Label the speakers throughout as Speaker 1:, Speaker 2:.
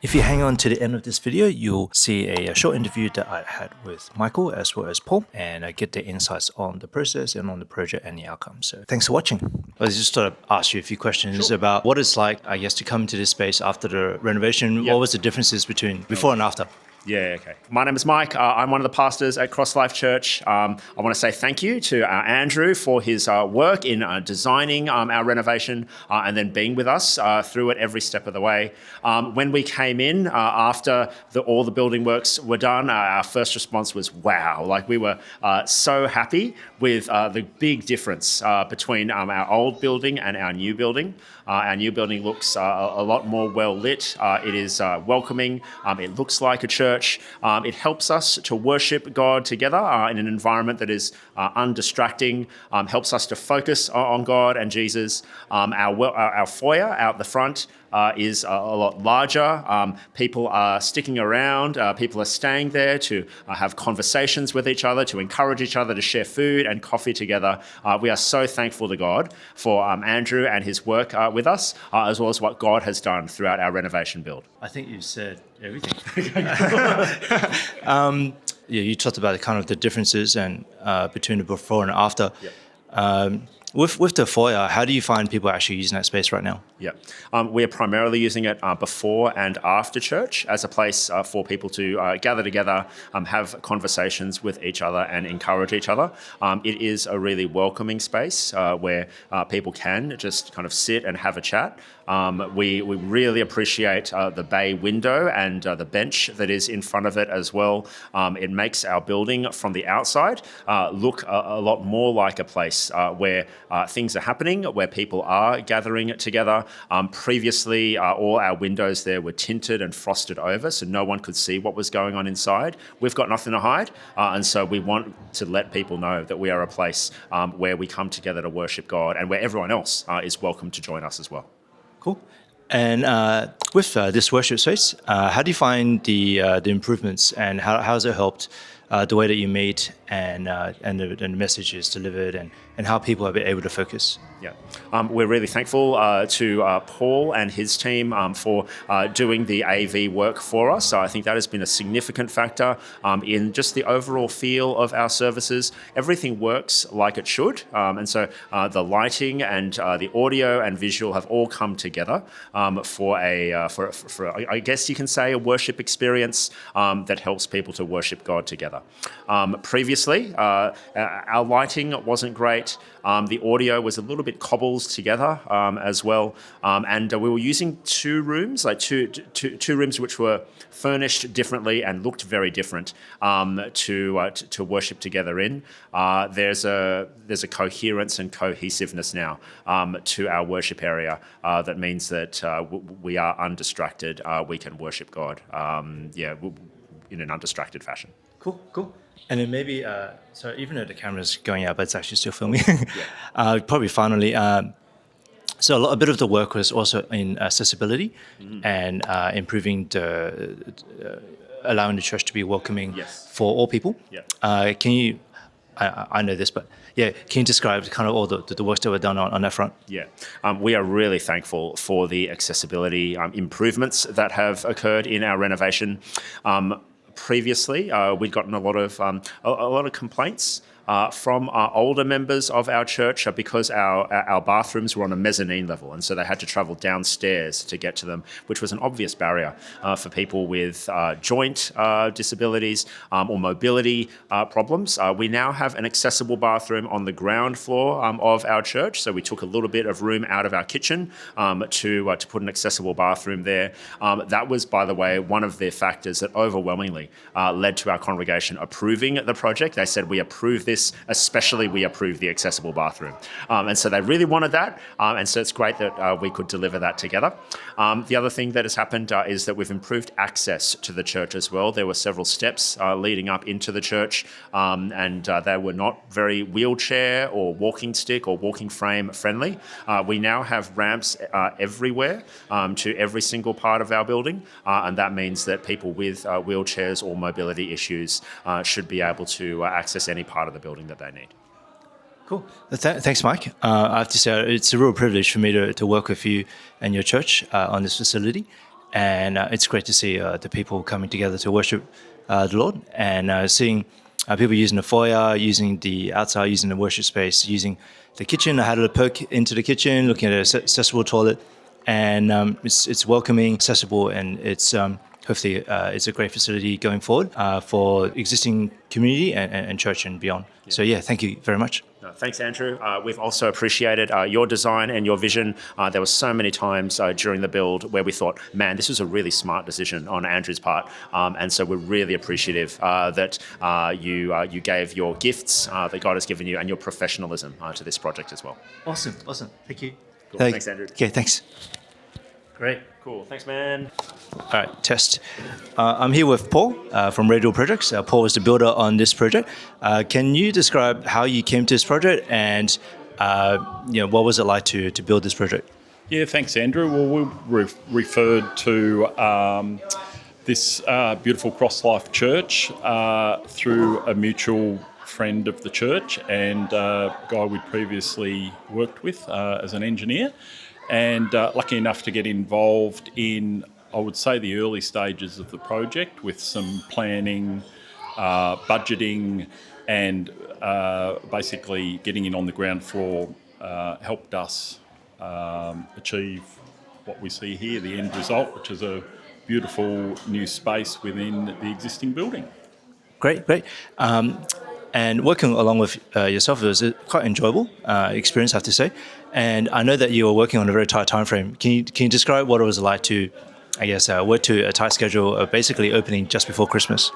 Speaker 1: If you hang on to the end of this video, you'll see a short interview that I had with Michael as well as Paul, and I get their insights on the process and on the project and the outcome. So thanks for watching. I just thought I'd ask you a few questions about what it's like, I guess, to come to this space after the renovation.
Speaker 2: Yep.
Speaker 1: What was the differences between before and after?
Speaker 2: Yeah, okay. My name is Mike. I'm one of the pastors at Crosslife Church. I want to say thank you to Andrew for his work in designing our renovation and then being with us through it every step of the way. When we came in after all the building works were done, our first response was, wow. Like, we were so happy with the big difference between our old building and our new building. Our new building looks a lot more well lit. It is welcoming. It looks like a church. It helps us to worship God together in an environment that is undistracting, helps us to focus on God and Jesus. Our foyer out the front is a lot larger. People are sticking around. People are staying there to have conversations with each other, to encourage each other, to share food and coffee together. We are so thankful to God for Andrew and his work with us, as well as what God has done throughout our renovation build.
Speaker 1: I think you said everything. Yeah, you talked about kind of the differences and between the before and after.
Speaker 2: Yep.
Speaker 1: With the foyer, how do you find people actually using that space right now?
Speaker 2: Yeah, we are primarily using it before and after church as a place for people to gather together, have conversations with each other and encourage each other. It is a really welcoming space where people can just kind of sit and have a chat. We really appreciate the bay window and the bench that is in front of it as well. It makes our building from the outside look a lot more like a place where things are happening, where people are gathering together. Previously, all our windows there were tinted and frosted over, so no one could see what was going on inside. We've got nothing to hide, and so we want to let people know that we are a place where we come together to worship God and where everyone else is welcome to join us as well.
Speaker 1: Cool. And with this worship space, how do you find the improvements, and how has it helped the way that you made and the message is delivered, and how people have been able to focus?
Speaker 2: Yeah, we're really thankful to Paul and his team for doing the AV work for us. So I think that has been a significant factor in just the overall feel of our services. Everything works like it should, and so the lighting and the audio and visual have all come together for I guess you can say, a worship experience that helps people to worship God together. Previously, our lighting wasn't great. The audio was a little bit cobbled together as well, and we were using two rooms, like two rooms which were furnished differently and looked very different to worship together in. There's a coherence and cohesiveness now to our worship area that means that we are undistracted. We can worship God, in an undistracted fashion.
Speaker 1: Cool. And then maybe, so even though the camera's going out, but it's actually still filming, probably finally, so a bit of the work was also in accessibility and improving allowing the church to be welcoming for all people. Yeah. Can you, I know this, but can you describe kind of all the works that were done on that front? Yeah.
Speaker 2: We are really thankful for the accessibility improvements that have occurred in our renovation. Previously, we'd gotten a lot of complaints from older members of our church because our bathrooms were on a mezzanine level, and so they had to travel downstairs to get to them, which was an obvious barrier for people with joint disabilities or mobility problems. We now have an accessible bathroom on the ground floor of our church, so we took a little bit of room out of our kitchen to put an accessible bathroom there. That was, by the way, one of the factors that overwhelmingly led to our congregation approving the project. They said, we approve this, especially we approve the accessible bathroom. And so they really wanted that. And so it's great that we could deliver that together. The other thing that has happened is that we've improved access to the church as well. There were several steps leading up into the church, and they were not very wheelchair or walking stick or walking frame friendly. We now have ramps everywhere to every single part of our building. And that means that people with wheelchairs or mobility issues should be able to access any part of the building that they need.
Speaker 1: Cool. Thanks, Mike. I have to say it's a real privilege for me to work with you and your church on this facility. and it's great to see the people coming together to worship the Lord, and seeing people using the foyer, using the outside, using the worship space, using the kitchen. I had a poke into the kitchen, looking at an accessible toilet, and it's welcoming, accessible, and it's hopefully it's a great facility going forward for existing community and church and beyond. Yeah. So yeah, thank you very much.
Speaker 2: No, thanks, Andrew. We've also appreciated your design and your vision. There were so many times during the build where we thought, man, this was a really smart decision on Andrew's part. And so we're really appreciative that you gave your gifts that God has given you and your professionalism to this project as well.
Speaker 1: Awesome. Thank you.
Speaker 2: Cool. Thanks, Andrew.
Speaker 1: Okay, thanks.
Speaker 2: Great. Cool. Thanks, man.
Speaker 1: All right, test. I'm here with Paul from Radial Projects. Paul is the builder on this project. Can you describe how you came to this project and what was it like to build this project?
Speaker 3: Yeah, thanks, Andrew. Well, we referred to this beautiful Crosslife church through a mutual friend of the church and a guy we'd previously worked with as an engineer. And lucky enough to get involved in, I would say, the early stages of the project with some planning, budgeting, and basically getting in on the ground floor helped us achieve what we see here, the end result, which is a beautiful new space within the existing building.
Speaker 1: Great. And working along with yourself was a quite enjoyable experience, I have to say. And I know that you were working on a very tight time frame. Can you describe what it was like to, work to a tight schedule of basically opening just before Christmas?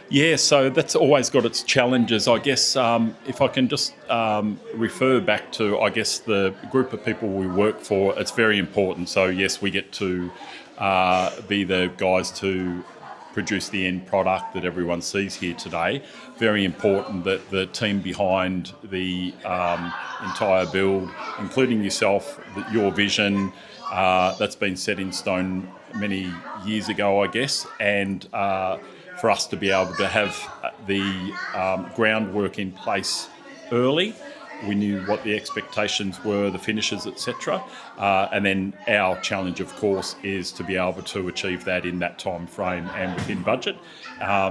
Speaker 3: Yeah, so that's always got its challenges. I guess if I can just refer back to, the group of people we work for, it's very important. So yes, we get to be the guys to produce the end product that everyone sees here today. Very important that the team behind the entire build, including yourself, your vision, that's been set in stone many years ago, I guess, and for us to be able to have the groundwork in place early. We knew what the expectations were, the finishes, etc. And then our challenge, of course, is to be able to achieve that in that time frame and within budget.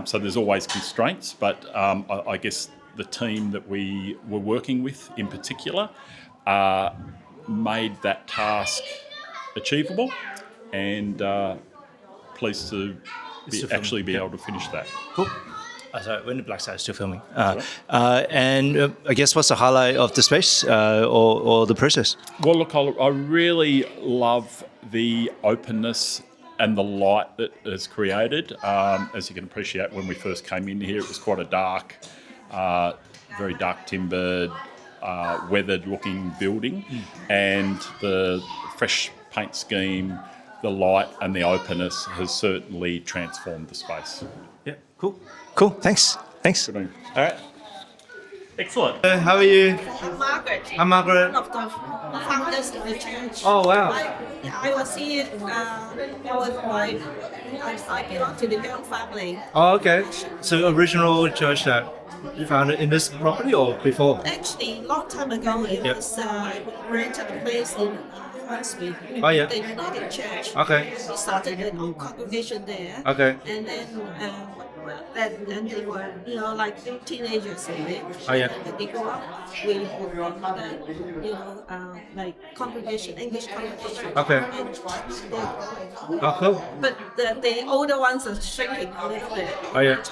Speaker 3: So there's always constraints, but I guess the team that we were working with in particular made that task achievable, and pleased to actually be able to finish that.
Speaker 1: Cool. Sorry, when the black side is still filming. And I guess what's the highlight of the space or the process?
Speaker 3: Well, look, I really love the openness and the light that is created. As you can appreciate, when we first came in here, it was quite a dark, very dark timbered, weathered-looking building, and the fresh paint scheme, the light and the openness has certainly transformed the space.
Speaker 1: Yeah, cool. Thanks.
Speaker 3: Good on you.
Speaker 1: All right.
Speaker 3: Excellent.
Speaker 1: How are you?
Speaker 4: I'm Margaret.
Speaker 1: I'm Margaret.
Speaker 4: One of the founders of the church.
Speaker 1: Oh, wow.
Speaker 4: I was here with my, I belong to the Young family.
Speaker 1: Oh, okay. So original church that you founded in this property or before?
Speaker 4: Actually, long time ago, it was we rented a place in Asquith.
Speaker 1: Oh, yeah.
Speaker 4: The United Church.
Speaker 1: Okay.
Speaker 4: We started a congregation there.
Speaker 1: Okay.
Speaker 4: And then they were, like teenagers in it.
Speaker 1: Oh, yeah.
Speaker 4: And they grew up. We like congregation, English congregation.
Speaker 1: Okay. Oh, cool.
Speaker 4: But the older ones are shrinking a little bit.
Speaker 1: Oh, yeah.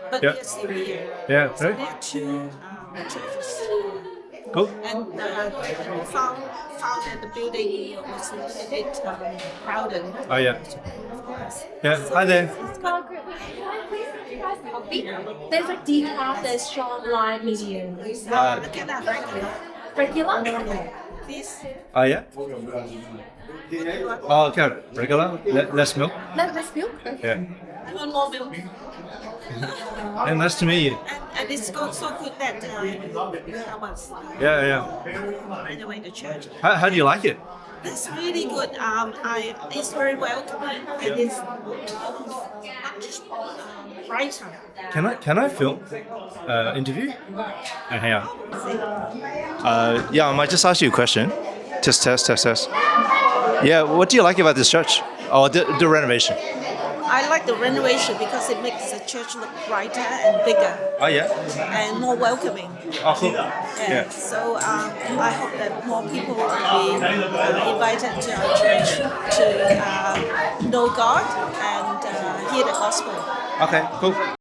Speaker 4: But
Speaker 1: Yeah.
Speaker 4: they're still here.
Speaker 1: Yeah,
Speaker 4: So
Speaker 1: right.
Speaker 4: there are two churches.
Speaker 1: Cool.
Speaker 4: And we found that the building was a little bit crowded.
Speaker 1: Oh, yeah. Yeah, hi there.
Speaker 5: Margaret, there's like decaf, there's strong, light, medium.
Speaker 4: Can I regular?
Speaker 5: Regular?
Speaker 4: This?
Speaker 1: Oh, yeah? Oh, okay. Regular? Less milk?
Speaker 5: Less milk?
Speaker 1: Yeah.
Speaker 4: I want more milk.
Speaker 1: And nice to meet you.
Speaker 4: And it's so good that how much?
Speaker 1: Yeah.
Speaker 4: Anyway, the church.
Speaker 1: How do you like it?
Speaker 4: That's really good. It's very welcoming and it's much brighter.
Speaker 1: Can I film interview? Hang on. Yeah, I might just ask you a question. Test. Yeah, what do you like about this church? or the renovation?
Speaker 4: I like the renovation because it makes the church look brighter and bigger
Speaker 1: Oh yeah.
Speaker 4: and more welcoming.
Speaker 1: Oh cool.
Speaker 4: Yeah. So I hope that more people will be invited to our church to know God and hear the gospel.
Speaker 1: Okay. Cool.